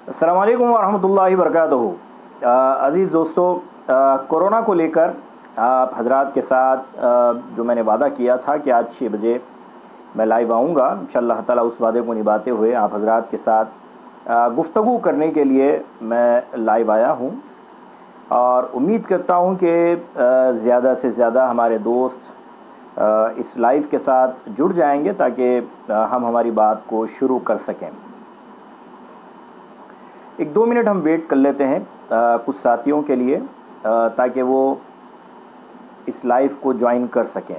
अस्सलाम वालेकुम वरहमतुल्लाहि वबरकातुहू। अज़ीज़ दोस्तों, कोरोना को लेकर आप हजरात के साथ जो मैंने वादा किया था कि आज 6 बजे मैं लाइव आऊँगा, इंशाअल्लाह ताला उस वादे को निभाते हुए आप हजरात के साथ गुफ्तगू करने के लिए मैं लाइव आया हूँ। और उम्मीद करता हूँ कि ज़्यादा से ज़्यादा हमारे दोस्त इस लाइव के साथ जुड़ जाएंगे ताकि हम हमारी बात को शुरू कर सकें। 1-2 मिनट हम वेट कर लेते हैं कुछ साथियों के लिए ताकि वो इस लाइव को ज्वाइन कर सकें।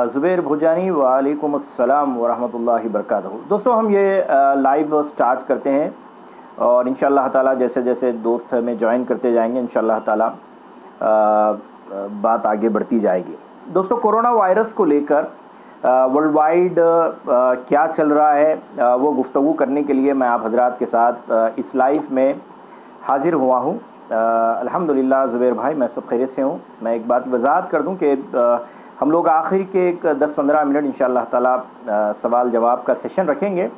ज़ुबैर भुजानी, वालेकुम अस्सलाम वरहमतुल्लाहि वबरकातुहू। दोस्तों, हम ये लाइव स्टार्ट करते हैं और इंशाअल्लाह ताला जैसे जैसे दोस्त हमें ज्वाइन करते जाएंगे इंशाअल्लाह ताला बात आगे बढ़ती जाएगी। दोस्तों, कोरोना वायरस को लेकर वर्ल्ड वाइड क्या चल रहा है वो गुफ्तगू करने के लिए मैं आप हजरात के साथ इस लाइव में हाजिर हुआ हूँ। अल्हम्दुलिल्लाह ज़ुबैर भाई, मैं सब खैरियत से हूँ। मैं एक बात वज़ाहत कर दूँ कि हम लोग आखिर के एक 10-15 मिनट इंशाअल्लाह ताला सवाल जवाब का सेशन रखेंगे,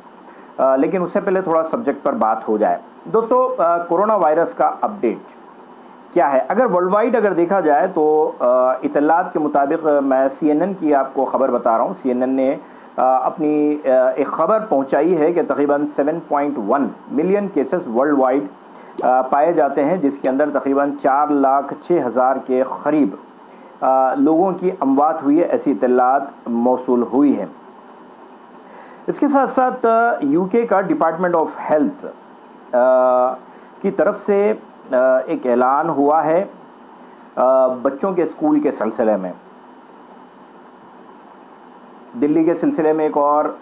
लेकिन उससे पहले थोड़ा सब्जेक्ट पर बात हो जाए। दोस्तों, कोरोना वायरस का अपडेट क्या है? अगर वर्ल्ड वाइड अगर देखा जाए तो इत्तलात के मुताबिक मैं CNN की आपको ख़बर बता रहा हूँ। CNN ने अपनी एक ख़बर पहुँचाई है कि तकरीबन 7.1 मिलियन केसेस वर्ल्ड वाइड पाए जाते हैं, जिसके अंदर तकरीबन 4,06,000 के करीब लोगों की अमवात हुई है, ऐसी इत्तलात मौसूल हुई हैं। इसके साथ साथ UK का डिपार्टमेंट ऑफ हेल्थ की तरफ से एक ऐलान हुआ है बच्चों के स्कूल के सिलसिले में। दिल्ली के सिलसिले में एक और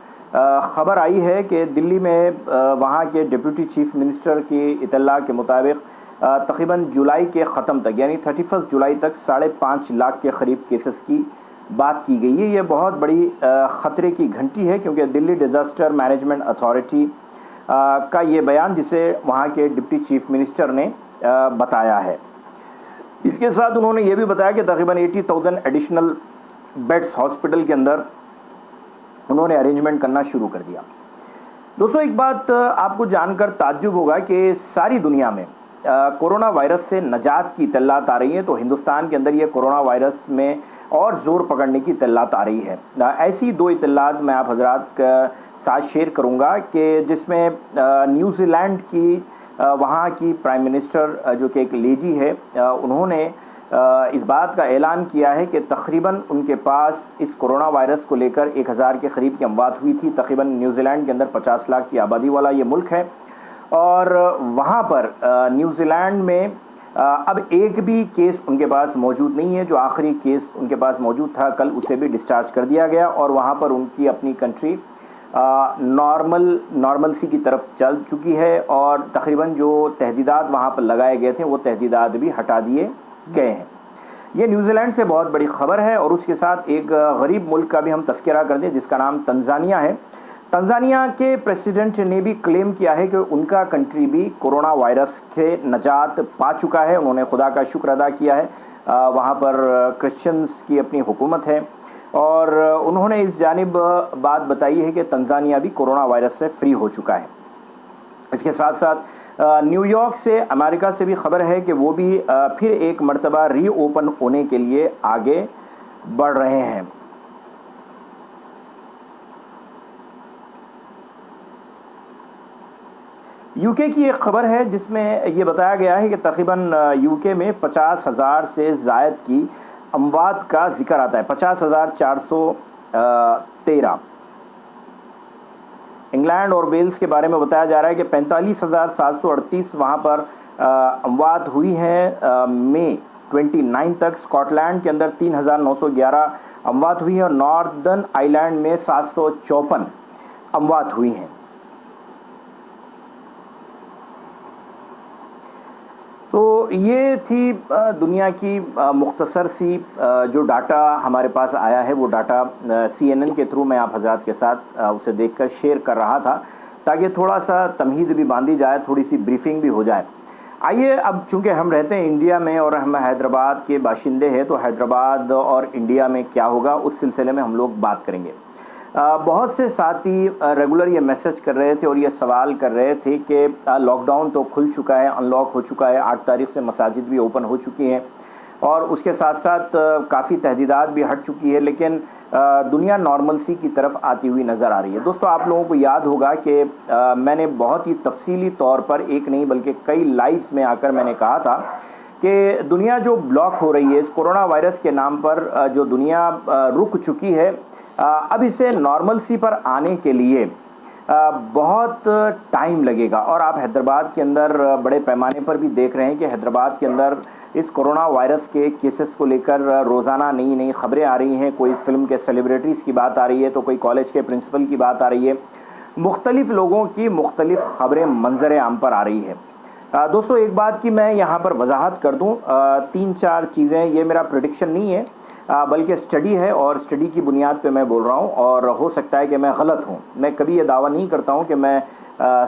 ख़बर आई है कि दिल्ली में वहाँ के डिप्टी चीफ मिनिस्टर की इत्तला के मुताबिक तकरीबन जुलाई के ख़त्म तक यानी 31 जुलाई तक 5.5 लाख के करीब केसेस की बात की गई है। ये बहुत बड़ी ख़तरे की घंटी है, क्योंकि दिल्ली डिज़ास्टर मैनेजमेंट अथॉरिटी का ये बयान जिसे वहाँ के डिप्टी चीफ मिनिस्टर ने बताया है। इसके साथ उन्होंने ये भी बताया कि तकरीबन 80,000 एडिशनल बेड्स हॉस्पिटल के अंदर उन्होंने अरेंजमेंट करना शुरू कर दिया। दोस्तों, एक बात आपको जानकर ताज्जुब होगा कि सारी दुनिया में कोरोना वायरस से नजात की इत्तलात आ रही है, तो हिंदुस्तान के अंदर ये कोरोना वायरस में और ज़ोर पकड़ने की इत्तलात आ रही है। ऐसी 2 इत्तलात मैं आप हजरात के साथ शेयर करूँगा कि जिसमें न्यूज़ीलैंड की वहाँ की प्राइम मिनिस्टर जो कि एक लेडी है, उन्होंने इस बात का ऐलान किया है कि तकरीबन उनके पास इस कोरोना वायरस को लेकर 1,000 के करीब की अमवात हुई थी। तकरीबन न्यूज़ीलैंड के अंदर 50 लाख की आबादी वाला ये मुल्क है और वहाँ पर न्यूज़ीलैंड में अब एक भी केस उनके पास मौजूद नहीं है। जो आखिरी केस उनके पास मौजूद था कल, उसे भी डिस्चार्ज कर दिया गया और वहाँ पर उनकी अपनी कंट्री नॉर्मलसी की तरफ चल चुकी है और तकरीबन जो तहदीदात वहाँ पर लगाए गए थे वो तहदीदात भी हटा दिए गए हैं। ये न्यूज़ीलैंड से बहुत बड़ी खबर है। और उसके साथ एक गरीब मुल्क का भी हम तस्करा कर दें जिसका नाम तंजानिया है। तंजानिया के प्रेसिडेंट ने भी क्लेम किया है कि उनका कंट्री भी कोरोना वायरस से नजात पा चुका है। उन्होंने खुदा का शुक्र अदा किया है। वहाँ पर क्रिश्चियंस की अपनी हुकूमत है और उन्होंने इस जानिब बात बताई है कि तंजानिया भी कोरोना वायरस से फ्री हो चुका है। इसके साथ साथ न्यूयॉर्क से, अमेरिका से भी खबर है कि वो भी फिर एक मरतबा रीओपन होने के लिए आगे बढ़ रहे हैं। UK की एक खबर है जिसमें ये बताया गया है कि तकरीबन UK में 50,000 से ज़ायद की अमवात का जिक्र आता है। 50,413। इंग्लैंड और वेल्स के बारे में बताया जा रहा है कि 45,738 वहाँ पर अमवात हुई हैं मई 29 तक। स्कॉटलैंड के अंदर 3,911 अमवात हुई हैं और नॉर्दर्न आयरलैंड में 754 अमवात हुई हैं। तो ये थी दुनिया की मुख्तसर सी जो डाटा हमारे पास आया है, वो डाटा CNN के थ्रू मैं आप हज़रात के साथ उसे देखकर शेयर कर रहा था ताकि थोड़ा सा तमहीद भी बांधी जाए, थोड़ी सी ब्रीफिंग भी हो जाए। आइए अब चूंकि हम रहते हैं इंडिया में और हम हैदराबाद के बाशिंदे हैं, तो हैदराबाद और इंडिया में क्या होगा उस सिलसिले में हम लोग बात करेंगे। बहुत से साथी रेगुलर ये मैसेज कर रहे थे और ये सवाल कर रहे थे कि लॉकडाउन तो खुल चुका है, अनलॉक हो चुका है, 8 तारीख से मसाजिद भी ओपन हो चुकी हैं और उसके साथ साथ काफ़ी तहदीदात भी हट चुकी है, लेकिन दुनिया नॉर्मलसी की तरफ आती हुई नज़र आ रही है। दोस्तों, आप लोगों को याद होगा कि मैंने बहुत ही तफसीली तौर पर एक नहीं बल्कि कई लाइव्स में आकर मैंने कहा था कि दुनिया जो ब्लॉक हो रही है इस कोरोना वायरस के नाम पर, जो दुनिया रुक चुकी है, अब इसे नॉर्मलसी पर आने के लिए बहुत टाइम लगेगा। और आप हैदराबाद के अंदर बड़े पैमाने पर भी देख रहे हैं कि हैदराबाद के अंदर इस कोरोना वायरस के केसेस को लेकर रोज़ाना नई नई खबरें आ रही हैं। कोई फिल्म के सेलिब्रिटीज़ की बात आ रही है, तो कोई कॉलेज के प्रिंसिपल की बात आ रही है। मुख्तलिफ लोगों की मुख्तलिफ खबरें मंजर आम पर आ रही है। दोस्तों, एक बात की मैं यहाँ पर वजाहत कर दूँ, 3-4 चीज़ें, ये मेरा प्रेडिक्शन नहीं है बल्कि स्टडी है और स्टडी की बुनियाद पे मैं बोल रहा हूँ और हो सकता है कि मैं गलत हूँ। मैं कभी ये दावा नहीं करता हूँ कि मैं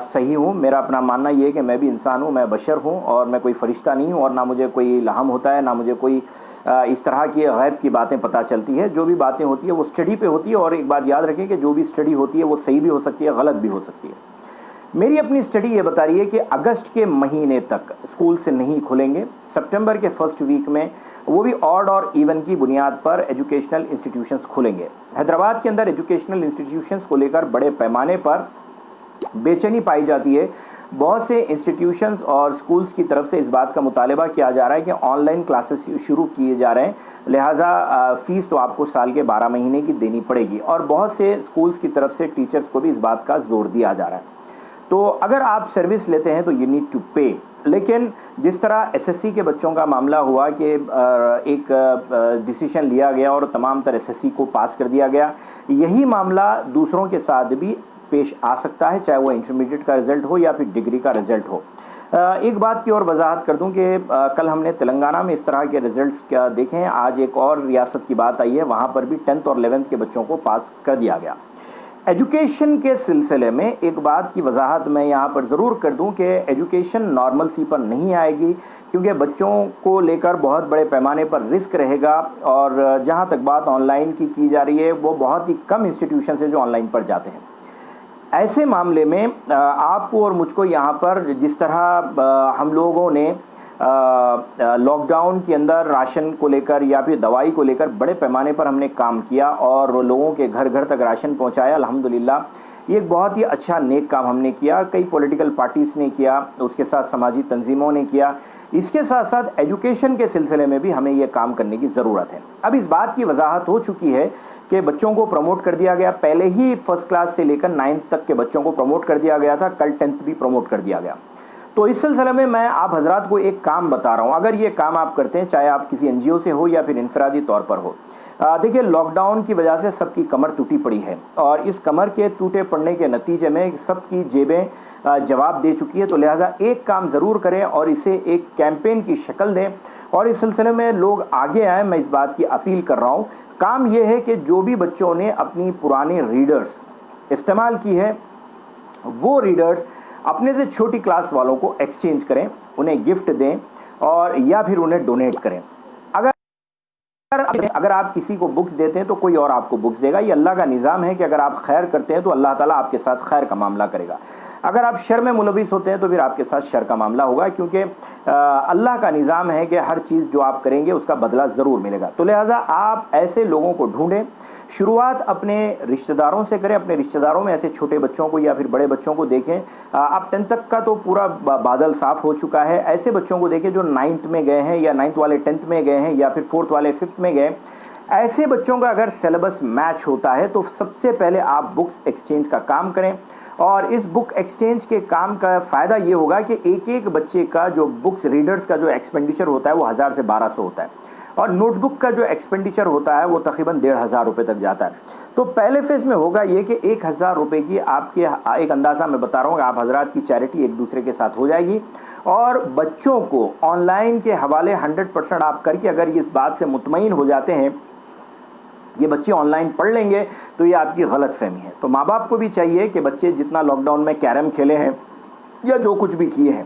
सही हूँ। मेरा अपना मानना ये है कि मैं भी इंसान हूँ, मैं बशर हूँ और मैं कोई फरिश्ता नहीं हूँ और ना मुझे कोई इल्हाम होता है, ना मुझे कोई इस तरह की गैब की बातें पता चलती है। जो भी बातें होती है वो स्टडी पे होती है और एक बात याद रखें कि जो भी स्टडी होती है वो सही भी हो सकती है, गलत भी हो सकती है। मेरी अपनी स्टडी ये बता रही है कि अगस्त के महीने तक स्कूल से नहीं खुलेंगे। सितंबर के फर्स्ट वीक में वो भी ऑड और इवन की बुनियाद पर एजुकेशनल इंस्टीट्यूशंस खुलेंगे। हैदराबाद के अंदर एजुकेशनल इंस्टीट्यूशंस को लेकर बड़े पैमाने पर बेचैनी पाई जाती है। बहुत से इंस्टीट्यूशंस और स्कूल्स की तरफ से इस बात का मुतालबा किया जा रहा है कि ऑनलाइन क्लासेस शुरू किए जा रहे हैं, लिहाजा फ़ीस तो आपको साल के 12 महीने की देनी पड़ेगी। और बहुत से स्कूल्स की तरफ से टीचर्स को भी इस बात का जोर दिया जा रहा है। तो अगर आप सर्विस लेते हैं तो यू नीड टू पे। लेकिन जिस तरह एसएससी के बच्चों का मामला हुआ कि एक डिसीजन लिया गया और तमाम तर एसएससी को पास कर दिया गया, यही मामला दूसरों के साथ भी पेश आ सकता है, चाहे वो इंटरमीडिएट का रिज़ल्ट हो या फिर डिग्री का रिज़ल्ट हो। एक बात की और वजाहत कर दूं कि कल हमने तेलंगाना में इस तरह के रिज़ल्ट्स क्या देखे हैं। आज एक और रियासत की बात आई है, वहाँ पर भी 10th और 11th के बच्चों को पास कर दिया गया। एजुकेशन के सिलसिले में एक बात की वजाहत मैं यहाँ पर ज़रूर कर दूं कि एजुकेशन नॉर्मलसी पर नहीं आएगी, क्योंकि बच्चों को लेकर बहुत बड़े पैमाने पर रिस्क रहेगा। और जहाँ तक बात ऑनलाइन की जा रही है, वो बहुत ही कम इंस्टीट्यूशन है जो ऑनलाइन पर जाते हैं। ऐसे मामले में आपको और मुझको यहाँ पर जिस तरह हम लोगों ने लॉकडाउन के अंदर राशन को लेकर या फिर दवाई को लेकर बड़े पैमाने पर हमने काम किया और लोगों के घर घर तक राशन पहुँचाया, अल्हम्दुलिल्लाह, ये एक बहुत ही अच्छा नेक काम हमने किया। कई पॉलिटिकल पार्टीज़ ने किया, उसके साथ समाजी तंजीमों ने किया। इसके साथ साथ एजुकेशन के सिलसिले में भी हमें ये काम करने की ज़रूरत है। अब इस बात की वजाहत हो चुकी है कि बच्चों को प्रमोट कर दिया गया। पहले ही फर्स्ट क्लास से लेकर 9th तक के बच्चों को प्रमोट कर दिया गया था, कल 10th भी प्रमोट कर दिया गया। तो इस सिलसिले में मैं आप हजरात को एक काम बता रहा हूँ, अगर ये काम आप करते हैं, चाहे आप किसी एनजीओ से हो या फिर इनफरादी तौर पर हो। देखिए, लॉकडाउन की वजह से सबकी कमर टूटी पड़ी है और इस कमर के टूटे पड़ने के नतीजे में सबकी जेबें जवाब दे चुकी है। तो लिहाजा एक काम ज़रूर करें और इसे एक कैंपेन की शक्ल दें और इस सिलसिले में लोग आगे आए। मैं इस बात की अपील कर रहा हूँ। काम यह है कि जो भी बच्चों ने अपनी पुरानी रीडर्स इस्तेमाल की है, वो रीडर्स अपने से छोटी क्लास वालों को एक्सचेंज करें, उन्हें गिफ्ट दें और या फिर उन्हें डोनेट करें। अगर आप किसी को बुक्स देते हैं तो कोई और आपको बुक्स देगा। ये अल्लाह का निज़ाम है कि अगर आप खैर करते हैं तो अल्लाह ताला आपके साथ खैर का मामला करेगा। अगर आप शर में मुलविस होते हैं तो फिर आपके साथ शर का मामला होगा, क्योंकि अल्लाह का निज़ाम है कि हर चीज़ जो आप करेंगे उसका बदला ज़रूर मिलेगा। तो लिहाजा आप ऐसे लोगों को ढूंढें। शुरुआत अपने रिश्तेदारों से करें। अपने रिश्तेदारों में ऐसे छोटे बच्चों को या फिर बड़े बच्चों को देखें। अब 10th तक का तो पूरा बादल साफ हो चुका है। ऐसे बच्चों को देखें जो 9th में गए हैं या 9th वाले 10th में गए हैं या फिर 4th वाले 5th में गए। ऐसे बच्चों का अगर सिलेबस मैच होता है तो सबसे पहले आप बुक्स एक्सचेंज का काम करें। और इस बुक एक्सचेंज के काम का फ़ायदा ये होगा कि एक एक बच्चे का जो बुक्स रीडर्स का जो एक्सपेंडिचर होता है वो 1000 से 1200 होता है और नोटबुक का जो एक्सपेंडिचर होता है वो तकरीबन 1500 रुपये तक जाता है। तो पहले फेज़ में होगा ये कि 1000 रुपये की आपके एक अंदाज़ा मैं बता रहा हूँ, आप हजरात की चैरिटी एक दूसरे के साथ हो जाएगी। और बच्चों को ऑनलाइन के हवाले 100% आप करके अगर इस बात से मुतमईन हो जाते हैं ये बच्चे ऑनलाइन पढ़ लेंगे तो ये आपकी गलत फहमी है। तो माँ बाप को भी चाहिए कि बच्चे जितना लॉकडाउन में कैरम खेले हैं या जो कुछ भी किए हैं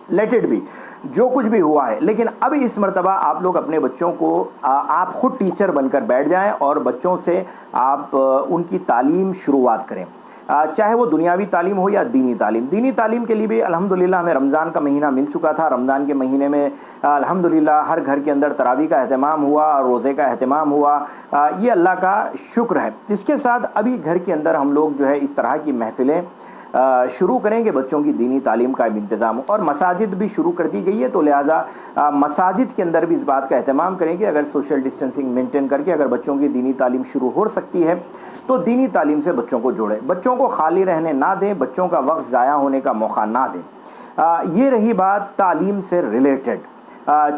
लेट इट बी, जो कुछ भी हुआ है। लेकिन अब इस मर्तबा आप लोग अपने बच्चों को आप खुद टीचर बनकर बैठ जाएं और बच्चों से आप उनकी तालीम शुरुआत करें, चाहे वो दुनियावी तालीम हो या दीनी तालीम। दीनी तालीम के लिए भी अल्हम्दुलिल्लाह हमें रमज़ान का महीना मिल चुका था। रमज़ान के महीने में अल्हम्दुलिल्लाह हर घर के अंदर तरावी का अहतमाम हुआ और रोज़े का अहतमाम हुआ। ये अल्लाह का शुक्र है। इसके साथ अभी घर के अंदर हम लोग जो है इस तरह की महफ़िलें शुरू करेंगे, बच्चों की दीनी तालीम का इंतज़ाम, और मसाजिद भी शुरू कर दी गई है। तो लिहाजा मसाजिद के अंदर भी इस बात का अहतमाम करेंगे, अगर सोशल डिस्टेंसिंग मेंटेन करके अगर बच्चों की दीनी तालीम शुरू हो सकती है तो दीनी तालीम से बच्चों को जोड़ें, बच्चों को खाली रहने ना दें, बच्चों का वक्त ज़ाया होने का मौका ना दें। ये रही बात तालीम से रिलेटेड।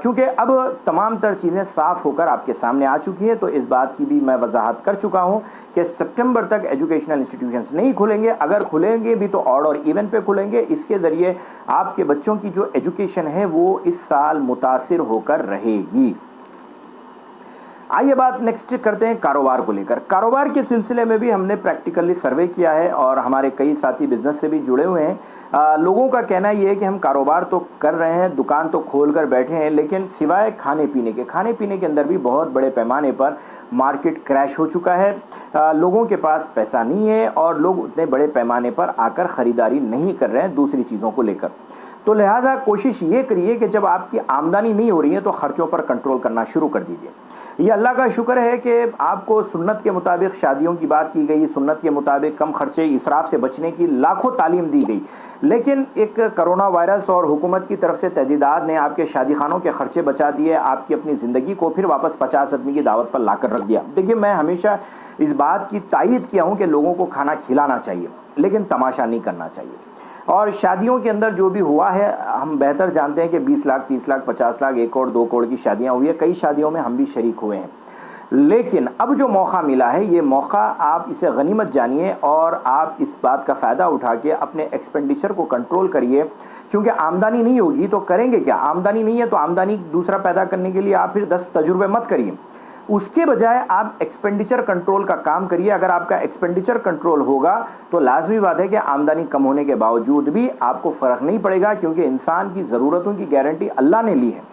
चूँकि अब तमाम तर चीज़ें साफ़ होकर आपके सामने आ चुकी है, तो इस बात की भी मैं वजाहत कर चुका हूँ कि सितंबर तक एजुकेशनल इंस्टीट्यूशंस नहीं खुलेंगे। अगर खुलेंगे भी तो ऑड और इवन पे खुलेंगे। इसके ज़रिए आपके बच्चों की जो एजुकेशन है वो इस साल मुतासिर होकर रहेगी। आइए बात नेक्स्ट करते हैं कारोबार को लेकर। कारोबार के सिलसिले में भी हमने प्रैक्टिकली सर्वे किया है और हमारे कई साथी बिजनेस से भी जुड़े हुए हैं। लोगों का कहना ये है कि हम कारोबार तो कर रहे हैं, दुकान तो खोल कर बैठे हैं, लेकिन सिवाय खाने पीने के अंदर भी बहुत बड़े पैमाने पर मार्केट क्रैश हो चुका है। लोगों के पास पैसा नहीं है और लोग उतने बड़े पैमाने पर आकर ख़रीदारी नहीं कर रहे हैं दूसरी चीज़ों को लेकर। तो लिहाजा कोशिश ये करिए कि जब आपकी आमदनी नहीं हो रही है तो ख़र्चों पर कंट्रोल करना शुरू कर दीजिए। ये अल्लाह का शुक्र है कि आपको सुन्नत के मुताबिक शादियों की बात की गई, सुन्नत के मुताबिक कम खर्चे इसराफ से बचने की लाखों तालीम दी गई। लेकिन एक कोरोना वायरस और हुकूमत की तरफ से तहदीदात ने आपके शादी खानों के खर्चे बचा दिए, आपकी अपनी ज़िंदगी को फिर वापस 50 आदमी की दावत पर लाकर रख दिया। देखिए, मैं हमेशा इस बात की तायीद किया हूँ कि लोगों को खाना खिलाना चाहिए, लेकिन तमाशा नहीं करना चाहिए। और शादियों के अंदर जो भी हुआ है हम बेहतर जानते हैं कि 20 लाख, 30 लाख, 50 लाख, 1 करोड़, 2 करोड़ की शादियां हुई है। कई शादियों में हम भी शरीक हुए हैं। लेकिन अब जो मौका मिला है, ये मौका आप इसे गनीमत जानिए और आप इस बात का फ़ायदा उठा के अपने एक्सपेंडिचर को कंट्रोल करिए। क्योंकि आमदनी नहीं होगी तो करेंगे क्या? आमदनी नहीं है तो आमदनी दूसरा पैदा करने के लिए आप फिर 10 तजुर्बे मत करिए, उसके बजाय आप एक्सपेंडिचर कंट्रोल का काम करिए। अगर आपका एक्सपेंडिचर कंट्रोल होगा तो लाजमी बात है कि आमदनी कम होने के बावजूद भी आपको फ़र्क नहीं पड़ेगा, क्योंकि इंसान की ज़रूरतों की गारंटी अल्लाह ने ली है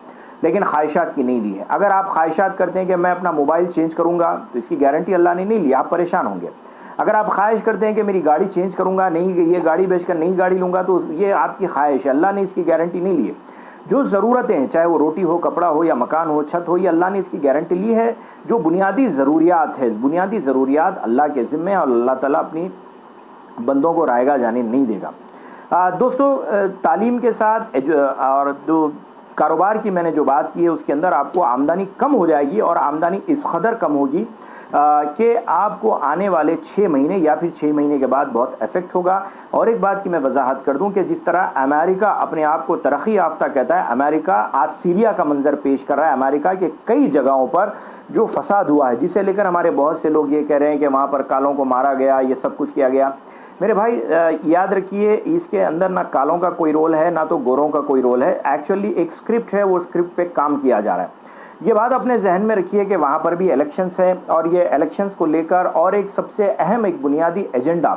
लेकिन ख्वाहिशात की नहीं ली है। अगर आप ख्वाहिशात करते हैं कि मैं अपना मोबाइल चेंज करूंगा तो इसकी गारंटी अल्लाह ने नहीं ली, आप परेशान होंगे। अगर आप ख्वाहिश करते हैं कि मेरी गाड़ी चेंज करूंगा, नहीं ये गाड़ी बेचकर नई गाड़ी लूंगा, तो ये आपकी ख्वाहिश है, अल्लाह ने इसकी गारंटी नहीं ली है। जो ज़रूरतें हैं, चाहे वो रोटी हो, कपड़ा हो या मकान हो, छत हो, ये अल्लाह ने इसकी गारंटी ली है। जो बुनियादी ज़रूरियात है, बुनियादी ज़रूरियात अल्लाह के ज़िम्मे है और अल्लाह ताला अपनी बंदों को रायगा जाने नहीं देगा। दोस्तों, तालीम के साथ और जो कारोबार की मैंने जो बात की है उसके अंदर आपको आमदनी कम हो जाएगी और आमदनी इस कदर कम होगी कि आपको आने वाले 6 महीने या फिर 6 महीने के बाद बहुत इफेक्ट होगा। और एक बात की मैं वजाहत कर दूं कि जिस तरह अमेरिका अपने आप को तरक्की याफ्ता कहता है, अमेरिका आज सीरिया का मंजर पेश कर रहा है। अमेरिका के कई जगहों पर जो फसाद हुआ है, जिसे लेकर हमारे बहुत से लोग ये कह रहे हैं कि वहाँ पर कालों को मारा गया, ये सब कुछ किया गया। मेरे भाई, याद रखिए, इसके अंदर ना कालों का कोई रोल है ना तो गोरों का कोई रोल है। एक्चुअली एक स्क्रिप्ट है, वो स्क्रिप्ट पे काम किया जा रहा है। ये बात अपने जहन में रखिए कि वहाँ पर भी इलेक्शंस है और ये इलेक्शंस को लेकर और एक सबसे अहम एक बुनियादी एजेंडा,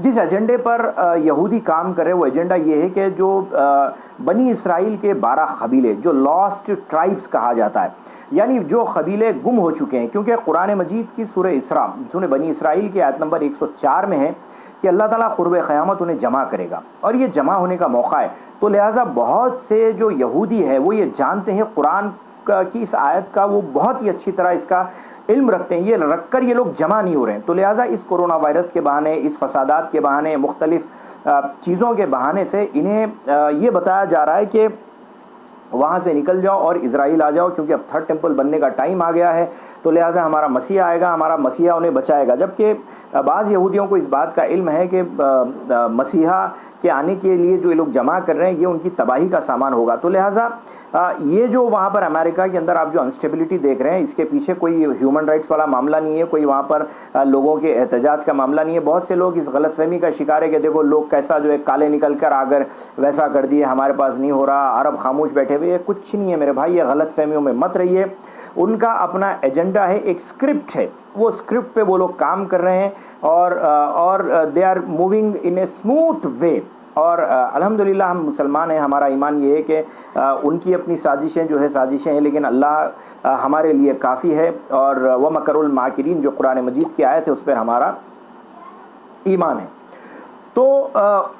जिस एजेंडे पर यहूदी काम करे, वो एजेंडा ये है कि जो बनी इसराइल के 12 कबीले, जो लॉस्ट ट्राइब्स कहा जाता है, यानी जो कबीले गुम हो चुके हैं, क्योंकि कुरान मजीद की सूरह इसरा, सूरह बनी इसराइल की आयत नंबर 104 में है कि अल्लाह ताला क़ुर्ब क़यामत उन्हें जमा करेगा और ये जमा होने का मौका है। तो लिहाजा बहुत से जो यहूदी है वो ये जानते हैं कुरान की इस आयत का, वो बहुत ही अच्छी तरह इसका इल्म रखते हैं, ये रखकर ये लोग जमा नहीं हो रहे हैं। तो लिहाजा इस कोरोना वायरस के बहाने, इस फसादात के बहाने, मुख्तलिफ चीज़ों के बहाने से इन्हें ये बताया जा रहा है कि वहाँ से निकल जाओ और इजराइल आ जाओ, क्योंकि अब थर्ड टेम्पल बनने का टाइम आ गया है। तो लिहाजा हमारा मसीहा आएगा, हमारा मसीहा उन्हें बचाएगा। जबकि बाज़ यहूदियों को इस बात का इल्म है कि मसीहा के आने के लिए जो ये लोग जमा कर रहे हैं ये उनकी तबाही का सामान होगा। तो लिहाजा ये जो वहाँ पर अमेरिका के अंदर आप जो अनस्टेबिलिटी देख रहे हैं, इसके पीछे कोई ह्यूमन राइट्स वाला मामला नहीं है, कोई वहाँ पर लोगों के एहतजाज का मामला नहीं है। बहुत से लोग इस गलतफहमी का शिकार है कि देखो लोग कैसा जो है काले निकल कर आकर वैसा कर दिए, हमारे पास नहीं हो रहा, अरब खामोश बैठे हुए। कुछ नहीं है मेरे भाई, ये गलतफहमियों में मत रहिए। उनका अपना एजेंडा है, एक स्क्रिप्ट है, वो स्क्रिप्ट पे वो लोग काम कर रहे हैं और they are moving in a smooth way. और अल्हम्दुलिल्लाह हम मुसलमान हैं, हमारा ईमान ये है कि उनकी अपनी साजिशें जो है साजिशें हैं, लेकिन अल्लाह हमारे लिए काफ़ी है। और व मकरुल माकिरीन जो कुरान मजीद की आयत है उस पर हमारा ईमान है। तो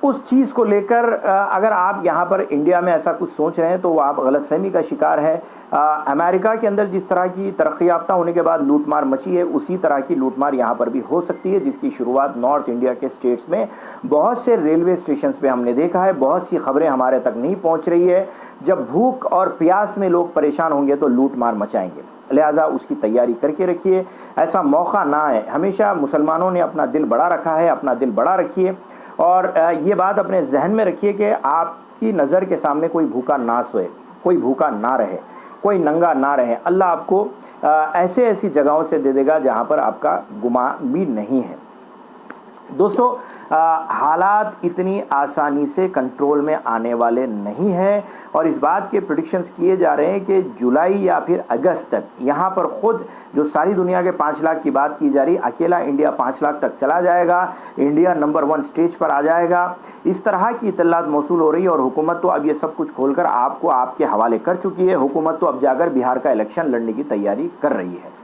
उस चीज़ को लेकर अगर आप यहाँ पर इंडिया में ऐसा कुछ सोच रहे हैं तो वो आप गलतफहमी का शिकार है। अमेरिका के अंदर जिस तरह की तरक्की याफ्ता होने के बाद लूटमार मची है, उसी तरह की लूटमार यहाँ पर भी हो सकती है, जिसकी शुरुआत नॉर्थ इंडिया के स्टेट्स में बहुत से रेलवे स्टेशन पे हमने देखा है। बहुत सी खबरें हमारे तक नहीं पहुँच रही है। जब भूख और प्यास में लोग परेशान होंगे तो लूटमार मचाएंगे, लिहाजा उसकी तैयारी करके रखिए, ऐसा मौका ना आए। हमेशा मुसलमानों ने अपना दिल बड़ा रखा है, अपना दिल बड़ा रखिए और ये बात अपने जहन में रखिए कि आपकी नज़र के सामने कोई भूखा ना सोए, कोई भूखा ना रहे, कोई नंगा ना रहे। अल्लाह आपको ऐसे ऐसी जगहों से दे देगा जहाँ पर आपका गुमान भी नहीं है। दोस्तों, हालात इतनी आसानी से कंट्रोल में आने वाले नहीं हैं और इस बात के प्रेडिक्शंस किए जा रहे हैं कि जुलाई या फिर अगस्त तक यहाँ पर ख़ुद जो सारी दुनिया के 5 लाख की बात की जा रही, अकेला इंडिया 5 लाख तक चला जाएगा, इंडिया नंबर 1 स्टेज पर आ जाएगा। इस तरह की इत्तलात मौसूल हो रही है और हुकूमत तो अब ये सब कुछ खोलकर आपको आपके हवाले कर चुकी है। हुकूमत तो अब जाकर बिहार का इलेक्शन लड़ने की तैयारी कर रही है।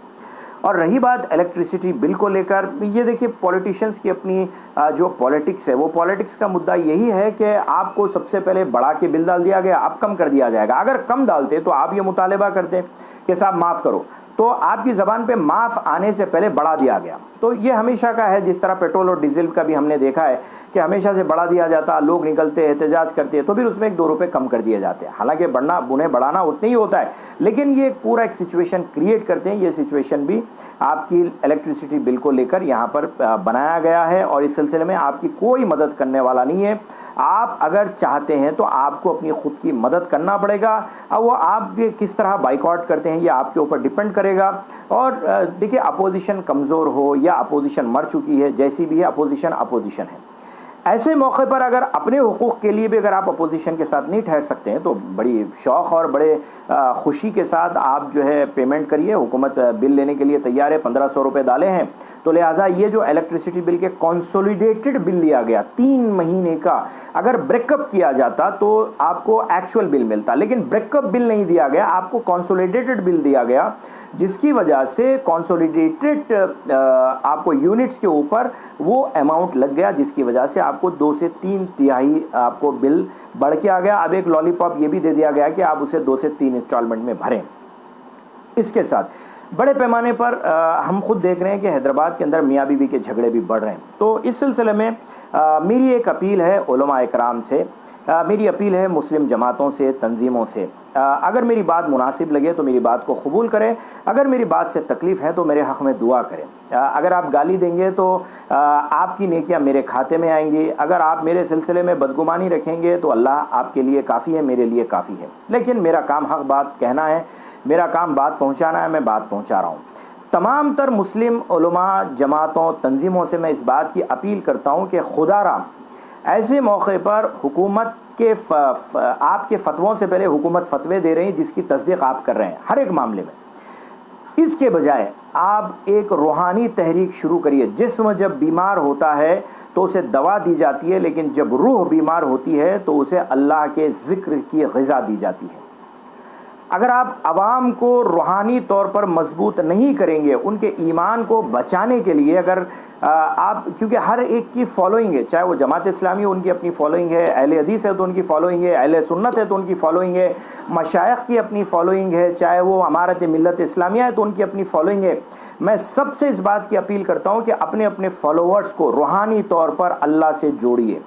और रही बात इलेक्ट्रिसिटी बिल को लेकर, ये देखिए पॉलिटिशियंस की अपनी जो पॉलिटिक्स है, वो पॉलिटिक्स का मुद्दा यही है कि आपको सबसे पहले बढ़ा के बिल डाल दिया गया, अब कम कर दिया जाएगा। अगर कम डालते तो आप ये मुतालबा करते कि साहब माफ़ करो, तो आपकी ज़बान पे माफ़ आने से पहले बढ़ा दिया गया। तो ये हमेशा का है, जिस तरह पेट्रोल और डीजल का भी हमने देखा है कि हमेशा से बढ़ा दिया जाता, लोग निकलते एहतजाज करते हैं तो फिर उसमें 1-2 रुपये कम कर दिए जाते हैं। हालांकि उन्हें बढ़ाना उतना ही होता है, लेकिन ये पूरा एक सिचुएशन क्रिएट करते हैं। ये सिचुएशन भी आपकी इलेक्ट्रिसिटी बिल को लेकर यहाँ पर बनाया गया है और इस सिलसिले में आपकी कोई मदद करने वाला नहीं है। आप अगर चाहते हैं तो आपको अपनी खुद की मदद करना पड़ेगा। अब वो आप ये किस तरह बाइकआउट करते हैं ये आपके ऊपर डिपेंड करेगा। और देखिए, अपोजिशन कमज़ोर हो या अपोजिशन मर चुकी है, जैसी भी है अपोजिशन है। ऐसे मौके पर अगर अपने हुकूक़ के लिए भी अगर आप अपोजिशन के साथ नहीं ठहर सकते हैं तो बड़ी शौक़ और बड़े खुशी के साथ आप जो है पेमेंट करिए। हुकूमत बिल लेने के लिए तैयार है, 1500 रुपये डाले हैं। तो लिहाजा ये जो इलेक्ट्रिसिटी बिल के कंसोलिडेटेड बिल लिया गया 3 महीने का, अगर ब्रेकअप किया जाता तो आपको एक्चुअल बिल मिलता, लेकिन ब्रेकअप बिल नहीं दिया गया, आपको कंसोलिडेटेड बिल दिया गया, जिसकी वजह से कंसोलिडेटेड आपको यूनिट्स के ऊपर वो अमाउंट लग गया, जिसकी वजह से आपको 2 से 3 तिहाई आपको बिल बढ़ के आ गया। अब एक लॉलीपॉप ये भी दे दिया गया कि आप उसे 2 से 3 इंस्टॉलमेंट में भरें। इसके साथ बड़े पैमाने पर हम खुद देख रहे हैं कि हैदराबाद के अंदर मियाँ बीवी के झगड़े भी बढ़ रहे हैं। तो इस सिलसिले में मेरी एक अपील है उलमा इकराम से, मेरी अपील है मुस्लिम जमातों से, तंजीमों से, अगर मेरी बात मुनासिब लगे तो मेरी बात को कबूल करें, अगर मेरी बात से तकलीफ़ है तो मेरे हक़ में दुआ करें। अगर आप गाली देंगे तो आपकी नेकियां मेरे खाते में आएंगी, अगर आप मेरे सिलसिले में बदगुमानी रखेंगे तो अल्लाह आपके लिए काफ़ी है, मेरे लिए काफ़ी है। लेकिन मेरा काम हक़ बात कहना है, मेरा काम बात पहुँचाना है, मैं बात पहुँचा रहा हूँ। तमाम तर मुस्लिम उलमा, जमातों, तंजीमों से मैं इस बात की अपील करता हूँ कि खुदारा ऐसे मौके पर हुकूमत के आपके फतवों से पहले हुकूमत फतवे दे रही है जिसकी तस्दीक आप कर रहे हैं हर एक मामले में। इसके बजाय आप एक रूहानी तहरीक शुरू करिए। जिस्म जब बीमार होता है तो उसे दवा दी जाती है, लेकिन जब रूह बीमार होती है तो उसे अल्लाह के ज़िक्र की ग़िज़ा दी जाती है। अगर आप आवाम को रूहानी तौर पर मजबूत नहीं करेंगे, उनके ईमान को बचाने के लिए अगर आप, क्योंकि हर एक की फॉलोइंग है, चाहे वो जमात इस्लामी हो उनकी अपनी फॉलोइंग है, अहले हदीस है तो उनकी फॉलोइंग है, अहले सुन्नत है तो उनकी फॉलोइंग है, मशाइख की अपनी फॉलोइंग है, चाहे वो अमारत मिल्लत इस्लामिया है तो उनकी अपनी फॉलोइंग है। मैं सबसे इस बात की अपील करता हूँ कि अपने अपने फॉलोअर्स को रूहानी तौर पर अल्लाह से जोड़िए।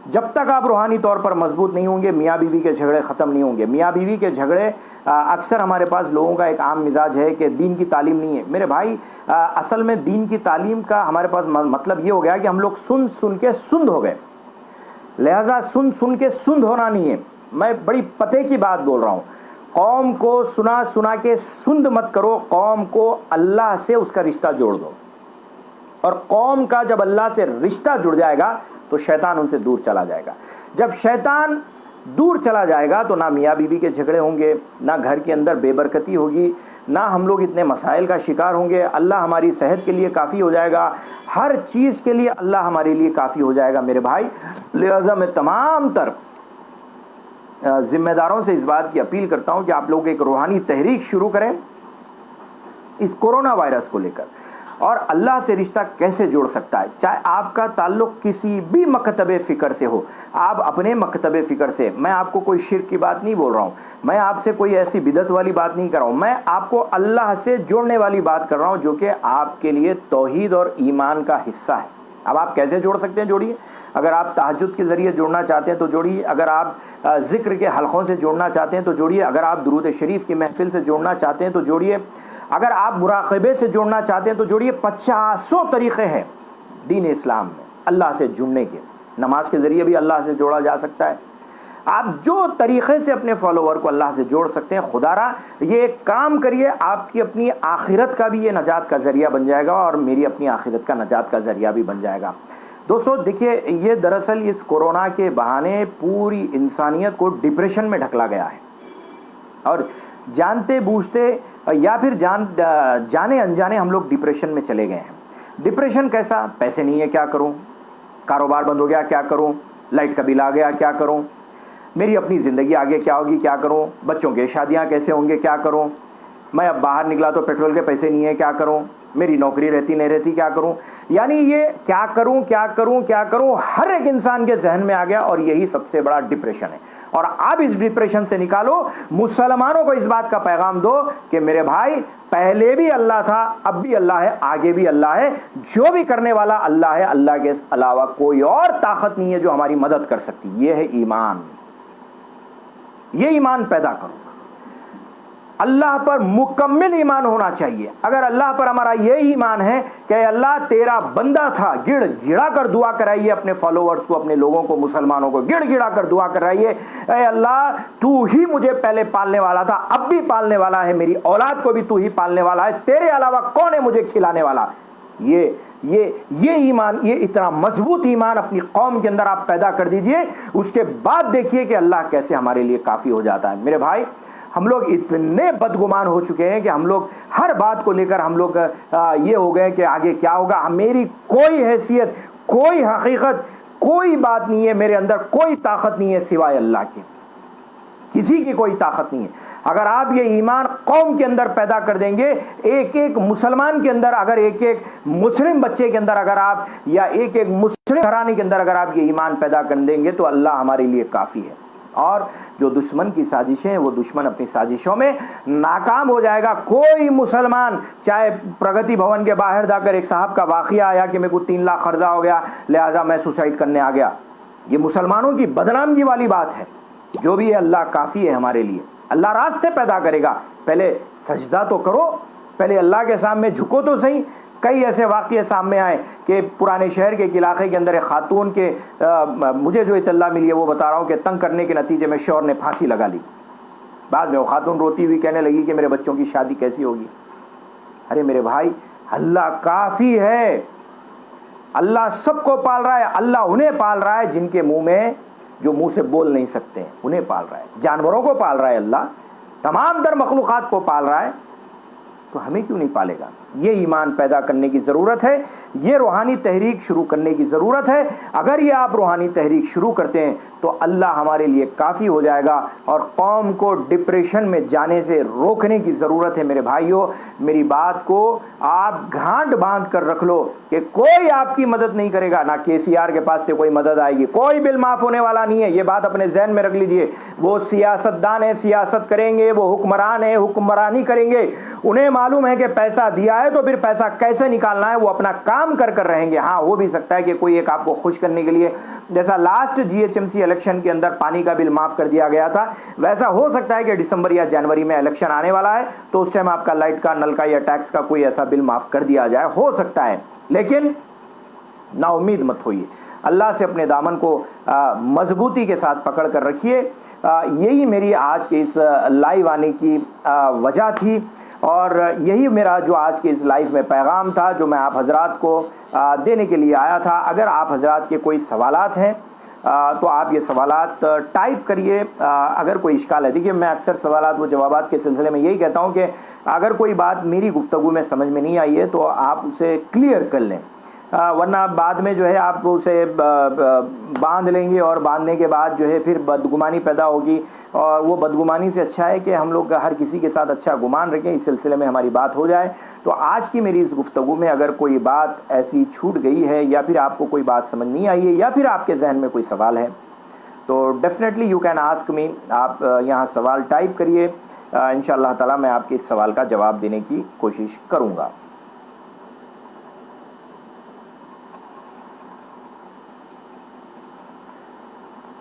जब तक आप रूहानी तौर पर मजबूत नहीं होंगे, मियाँ बीवी के झगड़े ख़त्म नहीं होंगे। मियाँ बीवी के झगड़े, अक्सर हमारे पास लोगों का एक आम मिजाज है कि दीन की तालीम नहीं है। मेरे भाई, असल में दीन की तालीम का हमारे पास मतलब ये हो गया कि हम लोग सुन सुन के सुंद हो गए। लिहाजा सुन सुन के सुंद होना नहीं है। मैं बड़ी पते की बात बोल रहा हूँ। कौम को सुना सुना के सुंद मत करो, कौम को अल्लाह से उसका रिश्ता जोड़ दो। और कौम का जब अल्लाह से रिश्ता जुड़ जाएगा तो शैतान उनसे दूर चला जाएगा। जब शैतान दूर चला जाएगा तो ना मियाँ बीवी के झगड़े होंगे, ना घर के अंदर बेबरकती होगी, ना हम लोग इतने मसाइल का शिकार होंगे। अल्लाह हमारी सेहत के लिए काफ़ी हो जाएगा, हर चीज़ के लिए अल्लाह हमारे लिए काफ़ी हो जाएगा मेरे भाई। लिहाजा मैं तमाम तर जिम्मेदारों से इस बात की अपील करता हूं कि आप लोग एक रूहानी तहरीक शुरू करें इस कोरोना वायरस को लेकर, और अल्लाह से रिश्ता कैसे जोड़ सकता है। चाहे आपका ताल्लुक किसी भी मकतबे फ़िक्र से हो, आप अपने मकतबे फ़िक्र से, मैं आपको कोई शिर्क की बात नहीं बोल रहा हूँ, मैं आपसे कोई ऐसी बिदत वाली बात नहीं कर रहा हूँ, मैं आपको अल्लाह से जोड़ने वाली बात कर रहा हूँ जो कि आपके लिए तौहीद और ईमान का हिस्सा है। अब आप कैसे जोड़ सकते हैं, जोड़िए। अगर आप तहज्जुद के ज़रिए जोड़ना चाहते हैं तो जोड़िए, अगर आप ज़िक्र के हलक़ों से जोड़ना चाहते हैं तो जोड़िए, अगर आप दुरूद शरीफ की महफिल से जोड़ना चाहते हैं तो जोड़िए, अगर आप मुराक़बे से जोड़ना चाहते हैं तो जोड़िए। 50 तरीक़े हैं दीन इस्लाम में अल्लाह से जुड़ने के। नमाज के ज़रिए भी अल्लाह से जोड़ा जा सकता है। आप जो तरीक़े से अपने फॉलोवर को अल्लाह से जोड़ सकते हैं, खुदारा ये एक काम करिए, आपकी अपनी आखिरत का भी ये नजात का ज़रिया बन जाएगा और मेरी अपनी आखिरत का नजात का ज़रिया भी बन जाएगा। दोस्तों देखिए, ये दरअसल इस कोरोना के बहाने पूरी इंसानियत को डिप्रेशन में ढकला गया है, और जानते बूझते या फिर जाने अनजाने हम लोग डिप्रेशन में चले गए हैं। डिप्रेशन कैसा? पैसे नहीं है क्या करूं, कारोबार बंद हो गया क्या करूं, लाइट का बिल आ गया क्या करूं, मेरी अपनी ज़िंदगी आगे क्या होगी क्या करूं, बच्चों के शादियां कैसे होंगे क्या करूं, मैं अब बाहर निकला तो पेट्रोल के पैसे नहीं है क्या करूं, मेरी नौकरी रहती नहीं रहती क्या करूं। यानी ये क्या करूं क्या करूं क्या करूं हर एक इंसान के जहन में आ गया, और यही सबसे बड़ा डिप्रेशन है। और अब इस डिप्रेशन से निकालो, मुसलमानों को इस बात का पैगाम दो कि मेरे भाई, पहले भी अल्लाह था, अब भी अल्लाह है, आगे भी अल्लाह है, जो भी करने वाला अल्लाह है, अल्लाह के अलावा कोई और ताकत नहीं है जो हमारी मदद कर सकती। ये है ईमान। ये ईमान पैदा करो। अल्लाह पर मुकम्मल ईमान होना चाहिए। अगर अल्लाह पर हमारा ये ईमान है कि अल्लाह तेरा बंदा था, गिड़ गिड़ा कर दुआ कराइए अपने फॉलोअर्स को, अपने लोगों को, मुसलमानों को गिड़ गिड़ा कर दुआ कराइए, ऐ अल्लाह तू ही मुझे पहले पालने वाला था, अब भी पालने वाला है, मेरी औलाद को भी तू ही पालने वाला है, तेरे अलावा कौन है मुझे खिलाने वाला। ये ईमान, ये इतना मजबूत ईमान अपनी कौम के अंदर आप पैदा कर दीजिए। उसके बाद देखिए कि अल्लाह कैसे हमारे लिए काफ़ी हो जाता है। मेरे भाई, हम लोग इतने बदगुमान हो चुके हैं कि हम लोग हर बात को लेकर हम लोग ये हो गए कि आगे क्या होगा। मेरी कोई हैसियत, कोई हकीकत, कोई बात नहीं है, मेरे अंदर कोई ताकत नहीं है सिवाय अल्लाह की, किसी की कोई ताकत नहीं है। अगर आप ये ईमान कौम के अंदर पैदा कर देंगे, एक एक मुसलमान के अंदर, अगर एक एक मुस्लिम बच्चे के अंदर अगर आप, या एक एक मुस्लिम घराने के अंदर अगर आप ये ईमान पैदा कर देंगे तो अल्लाह हमारे लिए काफ़ी है। और जो दुश्मन की साजिशें हैं, वो दुश्मन अपनी साजिशों में नाकाम हो जाएगा। कोई मुसलमान, चाहे प्रगति भवन के बाहर जाकर एक साहब का वाक़या आया कि मेरे को 3 लाख कर्जा हो गया, लिहाजा मैं सुसाइड करने आ गया, ये मुसलमानों की बदनामी वाली बात है। जो भी है अल्लाह काफ़ी है हमारे लिए। अल्लाह रास्ते पैदा करेगा। पहले सजदा तो करो, पहले अल्लाह के सामने झुको तो सही। कई ऐसे वाक़ये सामने आए कि पुराने शहर के एक इलाके के अंदर एक खातून के मुझे जो इत्तला मिली है वो बता रहा हूँ कि तंग करने के नतीजे में शौहर ने फांसी लगा ली। बाद में वो खातून रोती हुई कहने लगी कि मेरे बच्चों की शादी कैसी होगी। अरे मेरे भाई, अल्लाह काफ़ी है, अल्लाह सबको पाल रहा है। अल्लाह उन्हें पाल रहा है जिनके मुँह में, जो मुंह से बोल नहीं सकते, उन्हें पाल रहा है। जानवरों को पाल रहा है अल्लाह, तमाम दर मखलूक़ात को पाल रहा है, तो हमें क्यों नहीं पालेगा। ये ईमान पैदा करने की ज़रूरत है, ये रूहानी तहरीक शुरू करने की ज़रूरत है। अगर ये आप रूहानी तहरीक शुरू करते हैं तो अल्लाह हमारे लिए काफ़ी हो जाएगा, और कौम को डिप्रेशन में जाने से रोकने की ज़रूरत है। मेरे भाइयों, मेरी बात को आप गांठ बांध कर रख लो कि कोई आपकी मदद नहीं करेगा, ना KCR के पास से कोई मदद आएगी, कोई बिल माफ़ होने वाला नहीं है। ये बात अपने जहन में रख लीजिए। वो सियासतदान है, सियासत करेंगे, वो हुक्मरान है, हुक्मरानी करेंगे। उन्हें मालूम है कि पैसा दिया है तो फिर पैसा कैसे निकालना है, वो अपना काम कर रहेंगे। हाँ, हो भी सकता है कि कोई एक आपको खुश करने के लिए, जैसा लास्ट GHMC इलेक्शन के अंदर पानी का बिल माफ कर दिया गया था, वैसा हो सकता है कि दिसंबर या जनवरी में इलेक्शन आने वाला है तो उस टाइम आपका लाइट का, नल का या टैक्स का कोई ऐसा बिल माफ कर दिया जाए, हो सकता है। लेकिन नाउम्मीद मत होइए, अल्लाह से अपने दामन को मजबूती के साथ पकड़ कर रखिए। यही मेरी आज के इस लाइव आने की वजह थी, और यही मेरा जो आज के इस लाइव में पैगाम था जो मैं आप हजरात को देने के लिए आया था। अगर आप हजरात के कोई सवालात हैं तो आप ये सवालात टाइप करिए। अगर कोई इश्काल है, देखिए मैं अक्सर सवालात व जवाबात के सिलसिले में यही कहता हूँ कि अगर कोई बात मेरी गुफ्तगू में समझ में नहीं आई है तो आप उसे क्लियर कर लें, वरना बाद में जो है आप उसे बांध लेंगे और बांधने के बाद जो है फिर बदगुमानी पैदा होगी। और वो बदगुमानी से अच्छा है कि हम लोग हर किसी के साथ अच्छा गुमान रखें, इस सिलसिले में हमारी बात हो जाए। तो आज की मेरी इस गुफ्तगू में अगर कोई बात ऐसी छूट गई है या फिर आपको कोई बात समझ नहीं आई है या फिर आपके जहन में कोई सवाल है तो definitely you can ask me. आप यहाँ सवाल टाइप करिए, इंशाअल्लाह ताला मैं आपके इस सवाल का जवाब देने की कोशिश करूँगा।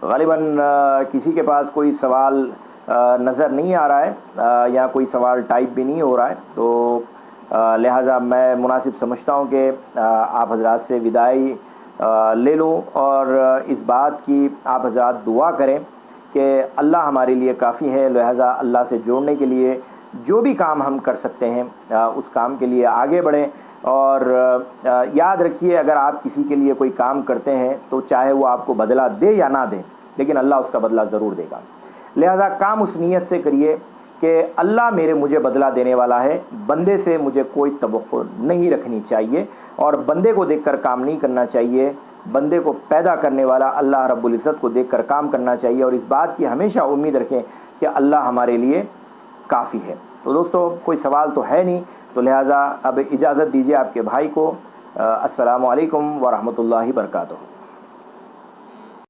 ग़ालिबन किसी के पास कोई सवाल नज़र नहीं आ रहा है या कोई सवाल टाइप भी नहीं हो रहा है, तो लिहाजा मैं मुनासिब समझता हूँ कि आप हज़रात से विदाई ले लूँ और इस बात की आप हज़रात दुआ करें कि अल्लाह हमारे लिए काफ़ी है। लिहाजा अल्लाह से जोड़ने के लिए जो भी काम हम कर सकते हैं उस काम के लिए आगे बढ़ें। और याद रखिए, अगर आप किसी के लिए कोई काम करते हैं तो चाहे वो आपको बदला दे या ना दे, लेकिन अल्लाह उसका बदला ज़रूर देगा। लिहाजा काम उस नीयत से करिए कि अल्लाह मुझे बदला देने वाला है, बंदे से मुझे कोई तवक्को नहीं रखनी चाहिए और बंदे को देखकर काम नहीं करना चाहिए। बंदे को पैदा करने वाला अल्लाह रब्बुल इज़्ज़त को देखकर काम करना चाहिए और इस बात की हमेशा उम्मीद रखें कि अल्लाह हमारे लिए काफ़ी है। तो दोस्तों कोई सवाल तो है नहीं, तो लिहाजा अब इजाज़त दीजिए आपके भाई को। अस्सलामु अलैकुम व रहमतुल्लाहि व बरकातुहू।